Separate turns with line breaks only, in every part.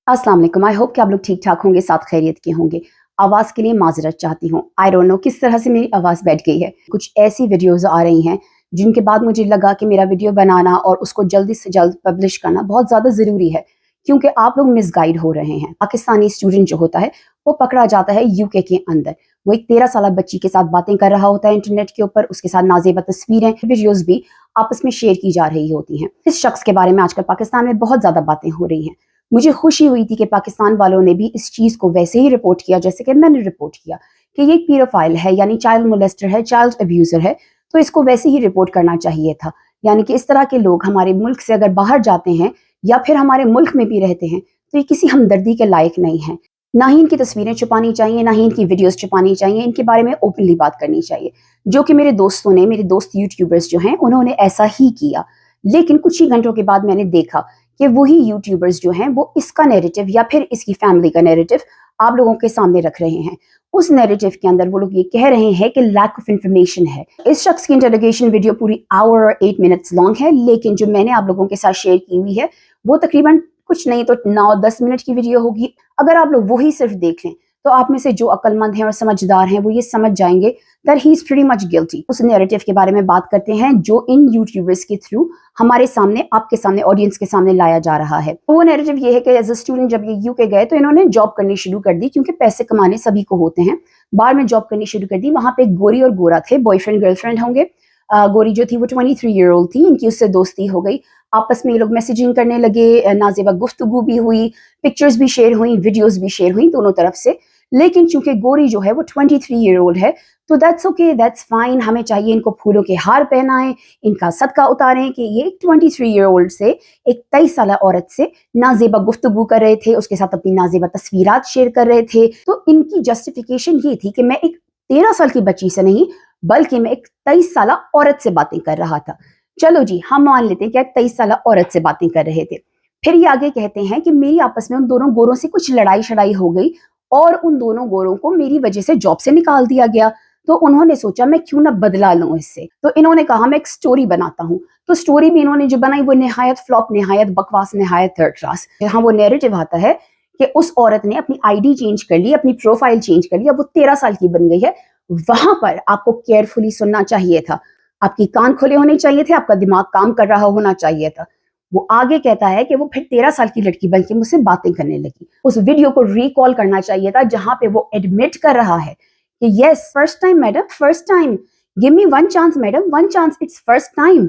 अस्सलाम वालेकुम। I hope कि आप लोग ठीक ठाक होंगे, साथ खैरियत के होंगे। आवाज़ के लिए माजरत चाहती हूँ। आई डोंट नो किस तरह से मेरी आवाज़ बैठ गई है। कुछ ऐसी वीडियोज़ आ रही हैं जिनके बाद मुझे लगा कि मेरा वीडियो बनाना और उसको जल्दी से जल्द पब्लिश करना बहुत ज़्यादा ज़रूरी है, क्योंकि आप लोग मिसगाइड हो रहे हैं। पाकिस्तानी स्टूडेंट जो होता है वो पकड़ा जाता है यूके के अंदर। वो एक 13 साल बच्ची के साथ बातें कर रहा होता है इंटरनेट के ऊपर, उसके साथ नाज़ेबा तस्वीरें, वीडियोज़ भी आपस में शेयर की जा रही होती हैं। इस शख्स के बारे में आजकल पाकिस्तान में बहुत ज़्यादा बातें हो रही हैं। मुझे खुशी हुई थी कि पाकिस्तान वालों ने भी इस चीज़ को वैसे ही रिपोर्ट किया जैसे कि मैंने रिपोर्ट किया कि ये एक पीडोफाइल है, यानी चाइल्ड मोलेस्टर है, चाइल्ड अब्यूज़र है, तो इसको वैसे ही रिपोर्ट करना चाहिए था। यानी कि इस तरह के लोग हमारे मुल्क से अगर बाहर जाते हैं या फिर हमारे मुल्क में भी रहते हैं तो ये किसी हमदर्दी के लायक नहीं है। ना ही इनकी तस्वीरें छुपानी चाहिए, ना ही इनकी वीडियोस छुपानी चाहिए, इनके बारे में ओपनली बात करनी चाहिए, जो कि मेरे दोस्तों ने, मेरे दोस्त यूट्यूबर्स जो हैं उन्होंने ऐसा ही किया। लेकिन कुछ ही घंटों के बाद मैंने देखा कि वही यूट्यूबर्स जो हैं वो इसका नैरेटिव या फिर इसकी फैमिली का नैरेटिव आप लोगों के सामने रख रहे हैं। उस नैरेटिव के अंदर वो लोग ये कह रहे हैं कि लैक ऑफ इंफॉर्मेशन है। इस शख्स की इंटरोगेशन वीडियो पूरी आवर और 8 मिनट्स लॉन्ग है, लेकिन जो मैंने आप लोगों के साथ शेयर की हुई है वो तकरीबन कुछ नहीं तो 9-10 मिनट की वीडियो होगी। अगर आप लोग वही सिर्फ देख लें तो आप में से जो अक्लमंद हैं और समझदार हैं वो ये समझ जाएंगे that he is pretty much guilty. उस नैरेटिव के बारे में बात करते हैं जो इन यूट्यूबर्स के थ्रू हमारे सामने, आपके सामने, ऑडियंस के सामने लाया जा रहा है। वो नैरेटिव ये है कि एज अ स्टूडेंट जब ये यूके गए तो इन्होंने जॉब करनी शुरू कर दी, क्योंकि पैसे कमाने सभी को होते हैं। बाहर में जॉब करनी शुरू कर दी। वहां पे गोरी और गोरा थे, बॉयफ्रेंड गर्लफ्रेंड होंगे। गोरी जो थी वो 23 ईयर ओल्ड थी, इनकी उससे दोस्ती हो गई। आपस में ये लोग मैसेजिंग करने लगे, नाज़ेबा गुफ्तगू भी हुई, पिक्चर्स भी शेयर हुई, वीडियोस भी शेयर हुई दोनों तरफ से। लेकिन चूंकि गोरी जो है वो 23 ईयर ओल्ड है तो दैट्स ओके, दैट्स फाइन। हमें चाहिए इनको फूलों के हार पहनाएं, इनका सदका उतारें कि ये 23 ईयर ओल्ड से एक 23 साल औरत से नाज़ेबा गुफ्तगू कर रहे थे, उसके साथ अपनी नाज़ेबा तस्वीरात शेयर कर रहे थे। तो इनकी जस्टिफिकेशन ये थी कि मैं एक 13 साल की बच्ची से नहीं बल्कि मैं एक 23 साल औरत से बातें कर रहा था। चलो जी, हम मान लेते हैं कि आप 23 साल औरत से बातें कर रहे थे। फिर ये आगे कहते हैं कि मेरी आपस में उन दोनों गोरों से कुछ लड़ाई शड़ाई हो गई और उन दोनों गोरों को मेरी वजह से जॉब से निकाल दिया गया। तो उन्होंने सोचा मैं क्यों ना बदला लूं इससे। तो इन्होंने कहा मैं एक स्टोरी बनाता हूं। तो स्टोरी भी इन्होंने जो बनाई वो निहायत फ्लॉप, निहायत बकवास, निहायत थर्ड क्लास। यहाँ वो नैरेटिव आता है कि उस औरत ने अपनी आईडी चेंज कर ली, अपनी प्रोफाइल चेंज कर ली, अब वो 13 साल की बन गई है। वहां पर आपको केयरफुली सुनना चाहिए था, आपकी कान खुले होने चाहिए थे, आपका दिमाग काम कर रहा होना चाहिए था। वो आगे कहता है कि वो फिर 13 साल की लड़की बनके मुझसे बातें करने लगी। उस वीडियो को रिकॉल करना चाहिए था जहां पे वो एडमिट कर रहा है कि yes, first time madam, first time, give me one chance madam, one chance, it's first time.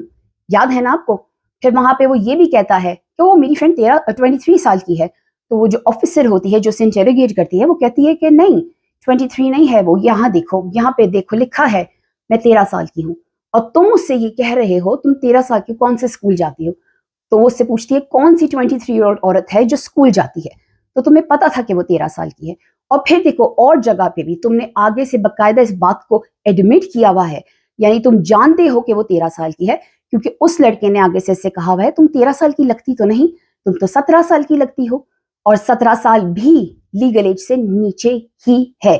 याद है ना आपको? फिर वहां पे वो ये भी कहता है कि वो मेरी फ्रेंड 23 साल की है। तो वो जो ऑफिसर होती है जो उसे इंटेरोगेट करती है वो कहती है कि नहीं, 23 नहीं है वो, यहाँ देखो, यहाँ पे देखो, लिखा है मैं 13 साल की हूँ और तुम मुझसे ये कह रहे हो तुम 13 साल की, कौन से स्कूल जाती हो? तो वो उससे पूछती है कौन सी 23 ईयर ओल्ड औरत है जो स्कूल जाती है? तो तुम्हें पता था कि वो 13 साल की है। और फिर देखो और जगह पे भी तुमने आगे से बकायदा इस बात को एडमिट किया हुआ है, यानी तुम जानते हो कि वो 13 साल की है, क्योंकि उस लड़के ने आगे से इससे कहा हुआ है तुम 13 साल की लगती तो नहीं, तुम तो 17 साल की लगती हो, और 17 साल भी लीगल एज से नीचे ही है।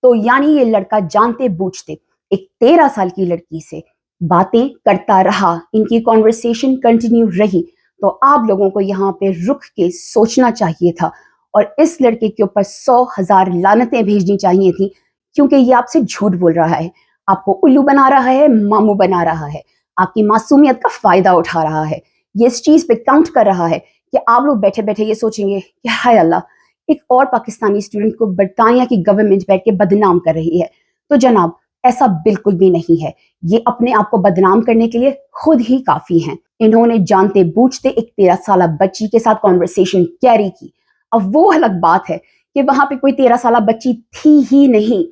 तो यानी ये लड़का जानते बूझते एक 13 साल की लड़की से बातें करता रहा, इनकी कॉन्वर्सेशन कंटिन्यू रही। तो आप लोगों को यहाँ पे रुक के सोचना चाहिए था और इस लड़के के ऊपर 100,000 लानतें भेजनी चाहिए थी, क्योंकि ये आपसे झूठ बोल रहा है, आपको उल्लू बना रहा है, मामू बना रहा है, आपकी मासूमियत का फायदा उठा रहा है। ये इस चीज पे काउंट कर रहा है कि आप लोग बैठे बैठे ये सोचेंगे कि हाय अल्लाह, एक और पाकिस्तानी स्टूडेंट को बरतानिया की गवर्नमेंट बैठ के बदनाम कर रही है। तो जनाब, ऐसा बिल्कुल भी नहीं है। ये अपने आप को बदनाम करने के लिए खुद ही काफी हैं। इन्होंने जानते बूझते एक 13 साल बच्ची के साथ कॉन्वर्सेशन कैरी की। अब वो अलग बात है कि वहां पे कोई 13 साल बच्ची थी ही नहीं।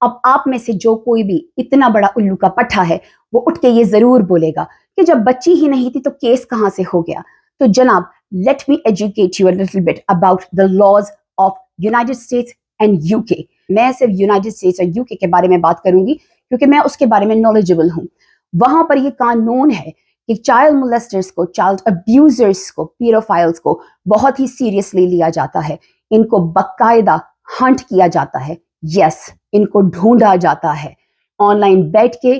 अब आप में से जो कोई भी इतना बड़ा उल्लू का पट्टा है वो उठ के ये जरूर बोलेगा कि जब बच्ची ही नहीं थी तो केस कहां से हो गया। तो जनाब, let me educate you a little bit about the laws of United States and UK. मैं सिर्फ यूनाइटेड स्टेट्स और यूके के बारे में बात करूंगी क्योंकि मैं उसके बारे में नॉलेजेबल हूं। वहां पर ये कानून है कि चाइल्ड मोलेस्टर्स को, चाइल्ड अब्यूजर्स को, पीडोफाइल्स को बहुत ही सीरियसली लिया जाता है। इनको बकायदा हंट किया जाता है, यस, इनको ढूंढा जाता है। ऑनलाइन बैठ के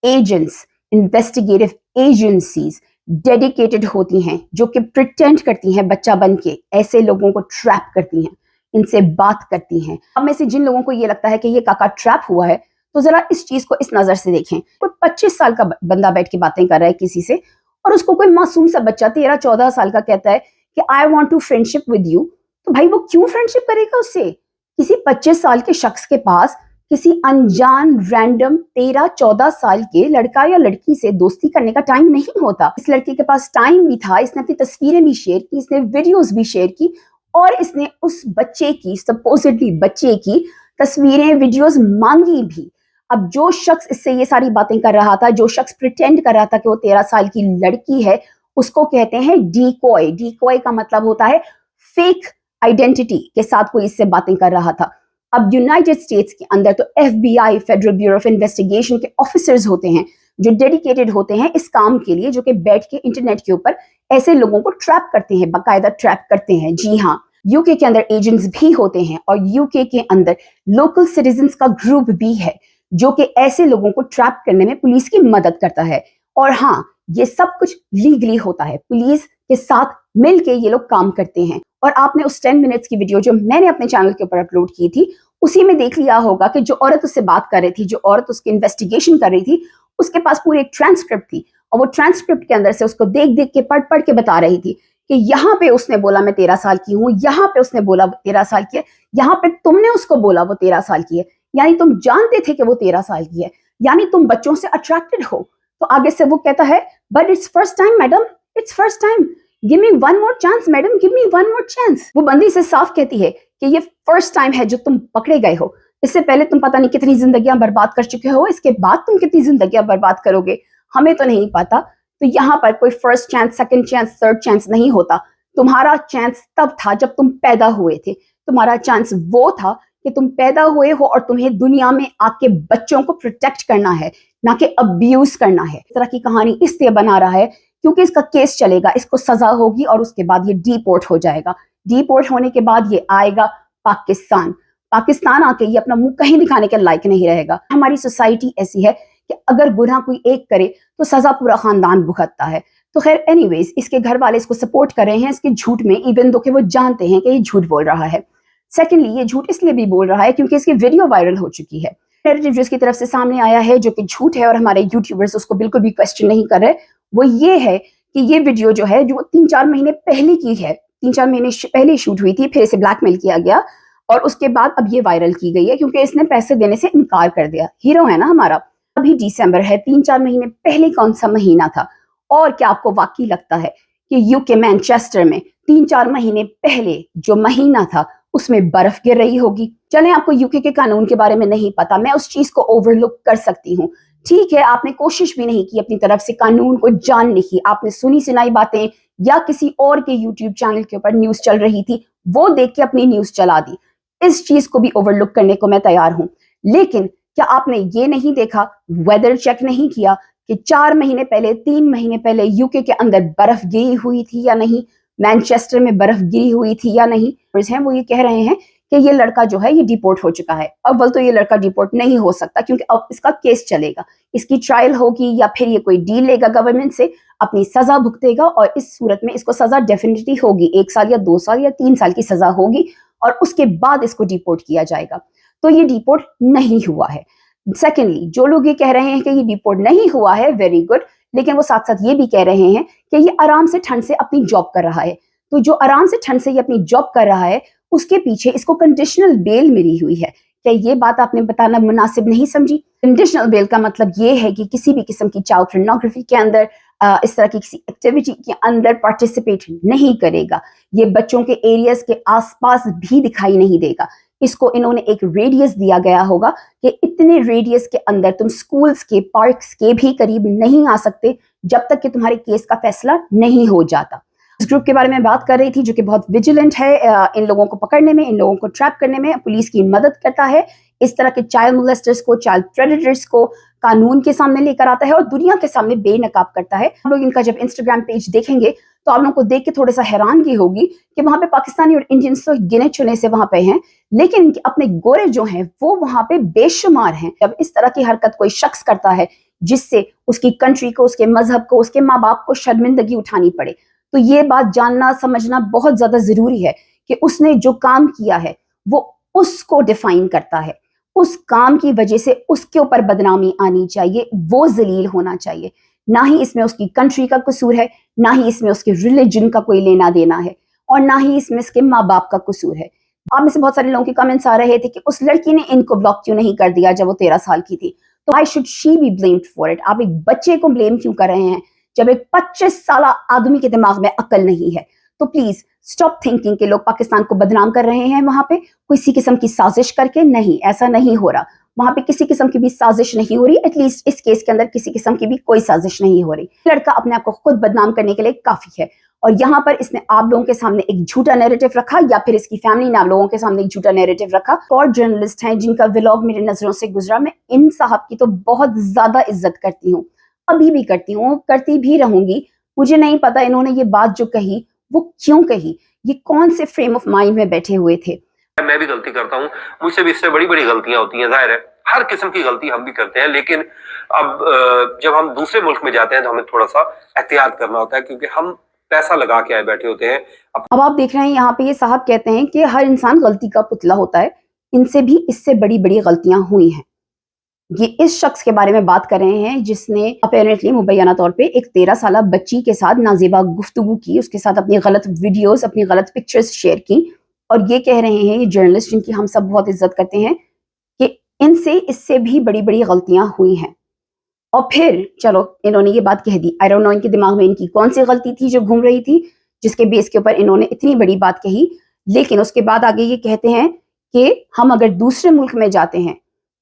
एजेंट्स, इन्वेस्टिगेटिव एजेंसीज डेडिकेटेड होती हैं, जो कि प्रिटेंड करती हैं बच्चा बन के, ऐसे लोगों को ट्रैप करती हैं, इनसे बात करती हैं। अब में से जिन लोगों को ये लगता है कि ये काका ट्रैप हुआ है, तो जरा इस चीज को इस नजर से देखें। कोई 25 साल का बंदा बैठ के बातें कर रहा है किसी से, और उसको कोई मासूम सा बच्चा 13-14 साल का कहता है कि I want to friendship with you, तो भाई वो क्यों फ्रेंडशिप करेगा उससे? किसी 25 साल के शख्स के पास किसी अनजान रैंडम 13-14 साल के लड़का या लड़की से दोस्ती करने का टाइम नहीं होता। इस लड़की के पास टाइम भी था, इसने अपनी तस्वीरें भी शेयर की, इसने वीडियोस भी शेयर की, और इसने उस बच्चे की, सपोजिटली बच्चे की तस्वीरें वीडियोस मांगी भी। अब जो शख्स इससे ये सारी बातें कर रहा था, जो शख्स प्रिटेंड कर रहा था कि वो 13 साल की लड़की है, उसको कहते हैं डीकॉय। डीकॉय का मतलब होता है फेक आइडेंटिटी के साथ कोई इससे बातें कर रहा था। अब यूनाइटेड स्टेट्स के अंदर तो FBI, federal bureau of investigation के ऑफिसर्स होते हैं जो डेडिकेटेड होते हैं इस काम के लिए, जो कि बैठ के इंटरनेट के ऊपर ऐसे लोगों को ट्रैप करते हैं, बाकायदा ट्रैप करते हैं। जी हाँ, यूके के अंदर एजेंट्स भी होते हैं, और यूके के अंदर लोकल सिटीजन्स का ग्रुप भी है जो कि ऐसे लोगों को ट्रैप करने में पुलिस की मदद करता है। और हाँ, ये सब कुछ लीगली होता है, पुलिस के साथ मिलके ये लोग काम करते हैं। और आपने उस 10 मिनट्स की वीडियो जो मैंने अपने चैनल के ऊपर अपलोड की थी, उसी में देख लिया होगा कि जो औरत उससे बात कर रही थी, जो औरत उसकी इन्वेस्टिगेशन कर रही थी, उसके पास पूरी एक ट्रांसक्रिप्ट थी, और वो ट्रांसक्रिप्ट के अंदर से उसको देख देख के पढ़ पढ़ के बता रही थी कि यहाँ पे उसने बोला मैं 13 साल की हूँ, यहाँ पे उसने बोला वो 13 साल की है, यहाँ पे तुमने उसको बोला वो 13 साल की है, यानी तुम जानते थे कि वो 13 साल की है, यानी तुम बच्चों से अट्रैक्टेड हो। तो आगे से वो कहता है but it's first time madam, it's first time, give me one more chance madam, give me one more chance. वो बंदी से साफ कहती है कि ये फर्स्ट टाइम है जो तुम पकड़े गए हो, इससे पहले तुम पता नहीं कितनी जिंदगियां बर्बाद कर चुके हो, इसके बाद तुम कितनी जिंदगियां बर्बाद करोगे हमें तो नहीं पता। तो यहाँ पर कोई first chance, second chance, third chance नहीं होता। तुम्हारा चांस तब था जब तुम पैदा हुए थे, तुम्हारा चांस वो था कि तुम पैदा हुए हो और तुम्हें दुनिया में आके बच्चों को प्रोटेक्ट करना है, ना कि अब्यूज करना है। इस तरह की कहानी इसलिए बना रहा है क्योंकि इसका केस चलेगा, इसको सजा होगी, और उसके बाद ये डिपोर्ट हो जाएगा। डिपोर्ट होने के बाद ये आएगा पाकिस्तान। पाकिस्तान आके ये अपना मुंह कहीं दिखाने के लायक नहीं रहेगा। हमारी सोसाइटी ऐसी है कि अगर गुनाह कोई एक करे तो सजा पूरा खानदान भुगतता है। तो खैर एनीवेज, इसके घर वाले इसको सपोर्ट कर रहे हैं इसके झूठ में, इवन दो कि वो जानते हैं कि ये झूठ बोल रहा है। सेकेंडली, ये झूठ इसलिए भी बोल रहा है क्योंकि इसकी वीडियो वायरल हो चुकी है। नैरेटिव जो इसकी तरफ से सामने आया है जो कि झूठ है, और हमारे यूट्यूबर्स उसको बिल्कुल भी क्वेश्चन नहीं कर रहे, वो ये है कि ये वीडियो जो है, जो 3-4 महीने पहले की है, 3-4 महीने पहले शूट हुई थी, फिर इसे ब्लैकमेल किया गया और उसके बाद अब ये वायरल की गई है क्योंकि इसने पैसे देने से इनकार कर दिया। हीरो है ना हमारा। अभी दिसंबर है, 3-4 महीने पहले कौन सा महीना था? और क्या आपको वाकई लगता है कि यूके मैनचेस्टर में 3-4 महीने पहले जो महीना था उसमें बर्फ गिर रही होगी? चलें, आपको यूके के कानून के बारे में नहीं पता, मैं उस चीज को ओवरलुक कर सकती हूँ। ठीक है, आपने कोशिश भी नहीं की अपनी तरफ से कानून को जानने की, आपने सुनी सुनाई बातें या किसी और के यूट्यूब चैनल के ऊपर न्यूज चल रही थी वो देख के अपनी न्यूज चला दी। इस चीज को भी ओवरलुक करने को मैं तैयार हूं, लेकिन क्या आपने ये नहीं देखा, वेदर चेक नहीं किया कि 4 महीने पहले, 3 महीने पहले यूके के अंदर बर्फ गिरी हुई थी या नहीं, मैनचेस्टर में बर्फ गिरी हुई थी या नहीं? वो ये कह रहे हैं कि ये लड़का जो है ये डिपोर्ट हो चुका है। अव्वल तो ये लड़का डिपोर्ट नहीं हो सकता क्योंकि अब इसका केस चलेगा, इसकी ट्रायल होगी, या फिर ये कोई डील लेगा गवर्नमेंट से, अपनी सजा भुगतेगा, और इस सूरत में इसको सजा डेफिनेटली होगी, 1 साल या 2 साल या 3 साल की सजा होगी, और उसके बाद इसको डिपोर्ट किया जाएगा। तो ये डिपोर्ट नहीं हुआ है। सेकेंडली, जो लोग ये कह रहे हैं कि ये डिपोर्ट नहीं हुआ है, वेरी गुड, लेकिन वो साथ साथ ये भी कह रहे हैं कि ये आराम से ठंड से अपनी जॉब कर रहा है। तो जो आराम से ठंड से ये अपनी जॉब कर रहा है, उसके पीछे इसको कंडीशनल बेल मिली हुई है। क्या ये बात आपने बताना मुनासिब नहीं समझी? कंडीशनल बेल का मतलब ये है कि किसी भी किस्म की चाइल्ड पोर्नोग्राफी के अंदर, इस तरह की किसी एक्टिविटी के अंदर पार्टिसिपेट नहीं करेगा। ये बच्चों के एरियाज के आसपास भी दिखाई नहीं देगा। इसको इन्होंने एक रेडियस दिया गया होगा कि इतने रेडियस के अंदर तुम स्कूल्स के, पार्क्स के भी करीब नहीं आ सकते जब तक कि तुम्हारे केस का फैसला नहीं हो जाता। इस ग्रुप के बारे में बात कर रही थी जो कि बहुत विजिलेंट है, इन लोगों को पकड़ने में, इन लोगों को ट्रैप करने में पुलिस की मदद करता है। इस तरह के चाइल्ड मोलेस्टर्स को, चाइल्ड प्रेडेटर्स को कानून के सामने लेकर आता है और दुनिया के सामने बेनकाब करता है। आप लोग इनका जब इंस्टाग्राम पेज देखेंगे तो आप लोगों को देख के थोड़ा सा हैरानगी होगी कि वहां पे पाकिस्तानी और इंडियंस तो गिने चुने से वहां पे हैं, लेकिन अपने गोरे जो हैं वो वहां पे बेशुमार हैं। जब इस तरह की हरकत कोई शख्स करता है جس سے اس کی کنٹری کو, اس کے مذہب کو, اس کے ماں باپ کو شرمندگی اٹھانی پڑے. تو یہ بات جاننا سمجھنا بہت زیادہ ضروری ہے کہ اس نے جو کام کیا ہے وہ اس کو ڈیفائن کرتا ہے. اس کام کی وجہ سے اس کے اوپر بدنامی آنی چاہیے, وہ ذلیل ہونا چاہیے. نہ ہی اس میں اس کی کنٹری کا قصور ہے, نہ ہی اس میں اس کے ریلیجن کا کوئی لینا دینا ہے, اور نہ ہی اس میں اس کے ماں باپ کا قصور ہے. آپ میں سے بہت سارے لوگوں کے کمنٹس آ رہے تھے کہ اس لڑکی نے ان کو بلاک کیوں نہیں کر دیا جب وہ 13 سال کی تھی. تو why should she be blamed for it؟ آپ ایک بچے کو بلیم کیوں کر رہے ہیں جب ایک 25 سالہ آدمی کے دماغ میں عقل نہیں ہے؟ تو پلیز اسٹاپ تھنکنگ کہ لوگ پاکستان کو بدنام کر رہے ہیں وہاں پہ کسی قسم کی سازش کر کے. نہیں, ایسا نہیں ہو رہا. وہاں پہ کسی قسم کی بھی سازش نہیں ہو رہی. ایٹ لیسٹ اس کیس کے اندر کسی قسم کی بھی کوئی سازش نہیں ہو رہی. لڑکا اپنے آپ کو خود بدنام کرنے کے لیے کافی ہے, اور یہاں پر اس نے آپ لوگوں کے سامنے ایک جھوٹا نیریٹو رکھا, یا پھر اس کی فیملی نے آپ لوگوں کے سامنے ایک جھوٹا نیریٹو رکھا. اور جرنلسٹ ہیں جن کا ولاگ میرے نظروں سے گزرا, میں ان صاحب کی تو بہت زیادہ عزت کرتی ہوں, ابھی بھی کرتی ہوں, کرتی بھی رہوں گی. مجھے نہیں پتا انہوں نے یہ بات جو کہی وہ کیوں کہی, یہ کون سے فریم آف مائنڈ میں بیٹھے ہوئے تھے.
میں بھی غلطی کرتا ہوں, مجھ سے بھی اس سے بڑی بڑی غلطیاں ہوتی ہیں, ظاہر ہے ہر قسم کی غلطی ہم بھی کرتے ہیں, لیکن اب جب ہم دوسرے ملک میں جاتے ہیں تو ہمیں تھوڑا سا احتیاط کرنا ہوتا ہے, کیونکہ ہم پیسہ لگا کے آئے بیٹھے ہوتے ہیں.
اب آپ دیکھ رہے ہیں یہاں پہ یہ صاحب کہتے ہیں کہ ہر انسان غلطی کا پتلا ہوتا ہے, ان سے بھی اس سے بڑی بڑی غلطیاں ہوئی ہیں. یہ اس شخص کے بارے میں بات کر رہے ہیں جس نے اپیرنٹلی مبینہ طور پہ ایک 13 سالہ بچی کے ساتھ نازیبا گفتگو کی, اس کے ساتھ اپنی غلط ویڈیوز, اپنی غلط پکچرز شیئر کی, اور یہ کہہ رہے ہیں یہ جرنلسٹ جن کی ہم سب بہت عزت کرتے ہیں کہ ان سے اس سے بھی بڑی بڑی غلطیاں ہوئی ہیں. اور پھر چلو انہوں نے یہ بات کہہ دی, آئی ڈونٹ نو ان کے دماغ میں ان کی کون سی غلطی تھی جو گھوم رہی تھی جس کے بیس کے اوپر انہوں نے اتنی بڑی بات کہی. لیکن اس کے بعد آگے یہ کہتے ہیں کہ ہم اگر دوسرے ملک میں جاتے ہیں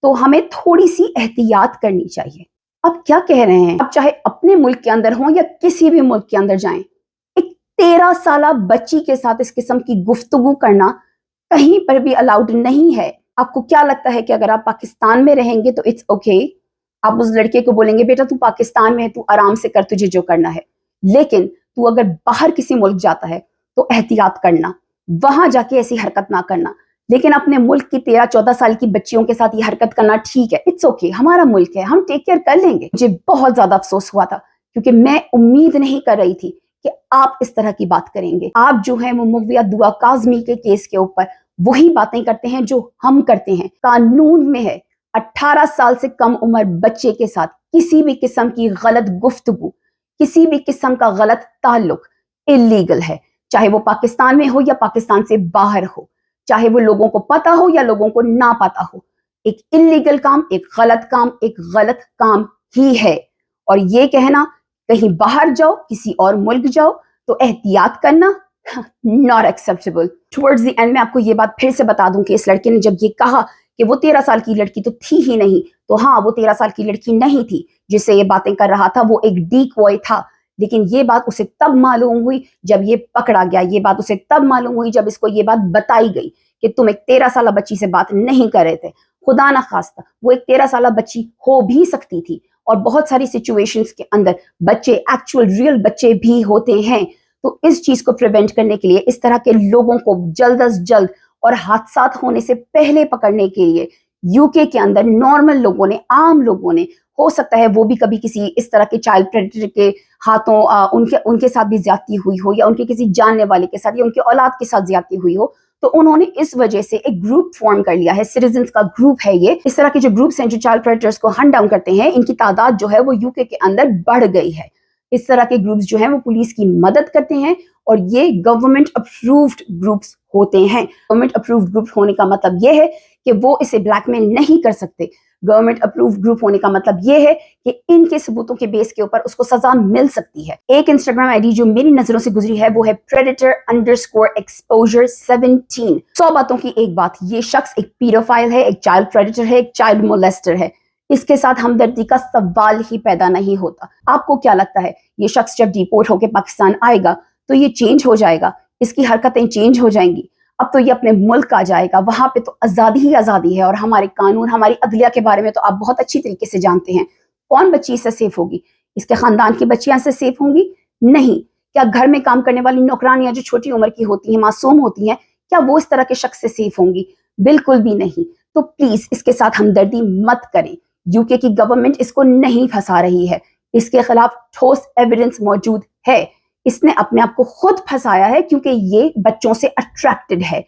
تو ہمیں تھوڑی سی احتیاط کرنی چاہیے. اب کیا کہہ رہے ہیں, اب چاہے اپنے ملک کے اندر ہوں یا کسی بھی ملک کے اندر جائیں, 13 سالہ بچی کے ساتھ اس قسم کی گفتگو کرنا کہیں پر بھی الاؤڈ نہیں ہے. آپ کو کیا لگتا ہے کہ اگر آپ پاکستان میں رہیں گے تو اٹس اوکے, آپ اس لڑکے کو بولیں گے بیٹا تو پاکستان میں ہے, تو آرام سے کر, تجھے جو کرنا ہے. لیکن تو اگر باہر کسی ملک جاتا ہے تو احتیاط کرنا, وہاں جا کے ایسی حرکت نہ کرنا. لیکن اپنے ملک کی 13-14 سال کی بچیوں کے ساتھ یہ حرکت کرنا ٹھیک ہے, اٹس اوکے, ہمارا ملک ہے, ہم ٹیک کیئر کر لیں گے. مجھے بہت زیادہ افسوس ہوا تھا کیونکہ میں امید نہیں کر رہی تھی کہ آپ اس طرح کی بات کریں گے. آپ جو ہیں وہ مغویہ دعا کاظمی کے کیس کے اوپر وہی باتیں کرتے ہیں جو ہم کرتے ہیں. قانون میں ہے 18 سال سے کم عمر بچے کے ساتھ کسی بھی قسم کی غلط گفتگو, کسی بھی قسم کا غلط تعلق اللیگل ہے, چاہے وہ پاکستان میں ہو یا پاکستان سے باہر ہو, چاہے وہ لوگوں کو پتا ہو یا لوگوں کو نہ پتا ہو. ایک اللیگل کام, ایک غلط کام ہی ہے. اور یہ کہنا کہیں باہر جاؤ, کسی اور ملک جاؤ تو احتیاط کرنا not acceptable. Towards the end میں آپ کو یہ بات پھر سے بتا دوں کہ اس لڑکے نے جب یہ کہا کہ وہ 13 سال کی لڑکی تو تھی ہی نہیں, تو ہاں وہ 13 سال کی لڑکی نہیں تھی جس سے یہ باتیں کر رہا تھا, وہ ایک ڈیکوائے تھا. لیکن یہ بات اسے تب معلوم ہوئی جب یہ پکڑا گیا, یہ بات اسے تب معلوم ہوئی جب اس کو یہ بات بتائی گئی کہ تم ایک 13 سالہ بچی سے بات نہیں کر رہے تھے. خدا نہ خواستہ وہ ایک 13 سالہ بچی ہو بھی سکتی تھی, اور بہت ساری سچویشنز کے اندر بچے ایکچوئل ریئل بچے بھی ہوتے ہیں. تو اس چیز کو پریونٹ کرنے کے لیے, اس طرح کے لوگوں کو جلد از جلد اور حادثات ہونے سے پہلے پکڑنے کے لیے یو کے اندر نارمل لوگوں نے, عام لوگوں نے, ہو سکتا ہے وہ بھی کبھی کسی اس طرح کے چائلڈ پریڈیٹر کے ہاتھوں ان کے ساتھ بھی زیادتی ہوئی ہو, یا ان کے کسی جاننے والے کے ساتھ یا ان کے اولاد کے ساتھ زیادتی ہوئی ہو, تو انہوں نے اس وجہ سے ایک گروپ فارم کر لیا ہے, سٹیزنز کا گروپ ہے یہ. اس طرح کے جو گروپس ہیں جو چائلڈ پریڈیٹرز کو ہنٹ ڈاؤن کرتے ہیں, ان کی تعداد جو ہے وہ یو کے اندر بڑھ گئی ہے. اس طرح کے گروپس جو ہیں وہ پولیس کی مدد کرتے ہیں, اور یہ گورنمنٹ اپرووڈ گروپس ہوتے ہیں. گورنمنٹ اپرووڈ گروپ ہونے کا مطلب یہ ہے کہ وہ اسے بلیک میل نہیں کر سکتے. گورنمنٹ اپرووڈ گروپ ہونے کا مطلب یہ ہے کہ ان کے ثبوتوں کے بیس کے اوپر اس کو سزا مل سکتی ہے. ایک انسٹاگرام آئی ڈی جو میری نظروں سے گزری ہے وہ ہے predator_exposure 17. 100 باتوں کی ایک بات, یہ شخص ایک پیڈوفائل ہے, ایک چائلڈ پریڈیٹر ہے, ایک چائلڈ مولسٹر ہے. اس کے ساتھ ہمدردی کا سوال ہی پیدا نہیں ہوتا. آپ کو کیا لگتا ہے یہ شخص جب ڈیپورٹ ہو کے پاکستان آئے گا تو یہ چینج ہو جائے گا, اس کی حرکتیں چینج ہو جائیں گی؟ اب تو یہ اپنے ملک آ جائے گا, وہاں پہ تو آزادی ہی آزادی ہے, اور ہمارے قانون, ہماری عدلیہ کے بارے میں تو آپ بہت اچھی طریقے سے جانتے ہیں. کون بچی اس سے سیف ہوگی؟ اس کے خاندان کی بچیاں سے سیف ہوں گی؟ نہیں. کیا گھر میں کام کرنے والی نوکرانیاں جو چھوٹی عمر کی ہوتی ہیں, معصوم ہوتی ہیں, کیا وہ اس طرح کے شخص سے سیف ہوں گی؟ بالکل بھی نہیں. تو پلیز اس کے ساتھ ہمدردی مت کریں. यूके की गवर्नमेंट इसको नहीं फंसा रही है, इसके खिलाफ ठोस एविडेंस मौजूद है। इसने अपने आप को खुद फंसाया है क्योंकि ये बच्चों से अट्रैक्टेड है।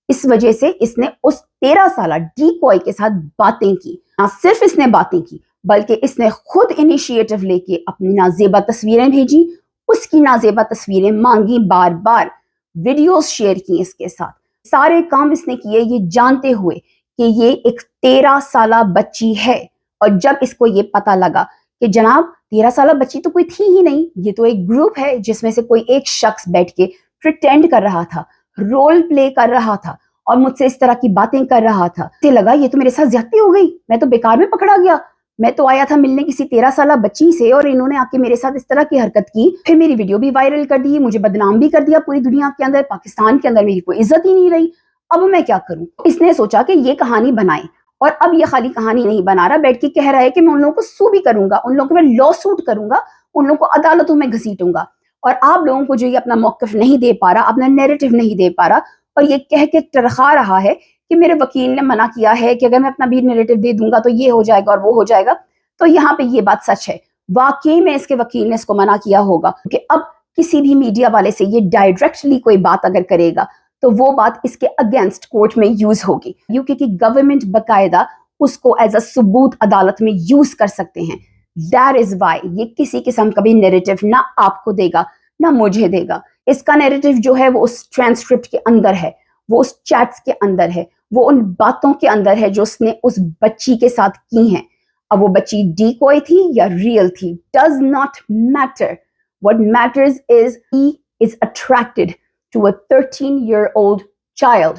इस वजह से इसने उस 13 साल डीकॉय के साथ बातें की। ना सिर्फ इसने बातें की बल्कि इसने खुद इनिशिएटिव लेके अपनी नाजेबा तस्वीरें भेजी, उसकी नाजेबा तस्वीरें मांगी, बार बार वीडियोस शेयर की इसके साथ। सारे काम इसने किए ये जानते हुए कि ये एक 13 साल बच्ची है। और जब इसको ये पता लगा कि जनाब 13 साल बच्ची तो कोई थी ही नहीं, ये तो एक ग्रुप है जिसमें से कोई एक शख्स बैठ के प्रिटेंड कर रहा था, रोल प्ले कर रहा था और मुझसे इस तरह की बातें कर रहा था, मुझे लगा ये तो मेरे साथ ज्यादती हो गई, मैं तो बेकार में पकड़ा गया। मैं तो आया था मिलने किसी 13 साल बच्ची से और इन्होंने आके मेरे साथ इस तरह की हरकत की, फिर मेरी वीडियो भी वायरल कर दी, मुझे बदनाम भी कर दिया पूरी दुनिया के अंदर, पाकिस्तान के अंदर मेरी कोई इज्जत ही नहीं रही। अब मैं क्या करूं? इसने सोचा कि ये कहानी बनाए और अब ये खाली कहानी नहीं बना रहा, बैठ के कह रहा है कि मैं उन लोगों को सू भी करूंगा, उन लोगों को मैं लॉ सूट करूंगा, उन लोगों को अदालतों में घसीटूंगा। और आप लोगों को जो ये अपना मौकफ नहीं दे पा रहा, अपना नैरेटिव नहीं दे पा रहा और ये कह के टरखा रहा है कि मेरे वकील ने मना किया है कि अगर मैं अपना भी नैरेटिव दे दूंगा तो ये हो जाएगा और वो हो जाएगा, तो यहाँ पे ये बात सच है। वाकई में इसके वकील ने इसको मना किया होगा कि अब किसी भी मीडिया वाले से ये डायरेक्टली कोई बात अगर करेगा तो वो बात इसके अगेंस्ट कोर्ट में यूज होगी। यूके की गवर्नमेंट बकायदा उसको एज अ सबूत अदालत में यूज कर सकते हैं। दैट इज वाई ये किसी किस्म का भी नैरेटिव ना आपको देगा ना मुझे देगा। इसका नैरेटिव जो है वो उस ट्रांसक्रिप्ट के अंदर है, वो उस चैट्स के अंदर है, वो उन बातों के अंदर है जो उसने उस बच्ची के साथ की हैं। अब वो बच्ची डीकॉय थी या रियल थी, does not matter. What matters is he is attracted to a 13-year-old child.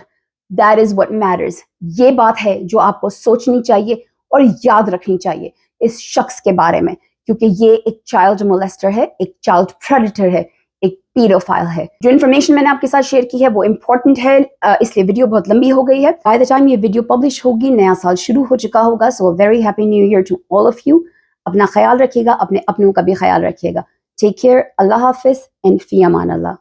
That is what matters. ये बात है जो आपको सोचनी चाहिए और याद रखनी चाहिए इस शख्स के बारे में, क्योंकि ये एक चाइल्ड मोलेस्टर है, एक चाइल्ड प्रेडेटर है, एक पीडोफाइल है। जो इन्फॉर्मेशन मैंने आपके साथ शेयर की है वो इम्पोर्टेंट है, इसलिए वीडियो बहुत लंबी हो गई है। बाय द टाइम ये वीडियो पब्लिश होगी नया साल शुरू हो चुका होगा। So very happy new year to all of you. अपना ख्याल रखिएगा, अपने अपनों का भी ख्याल रखिएगा। टेक केयर, अल्लाह हाफिज एंड फी अमान अल्लाह।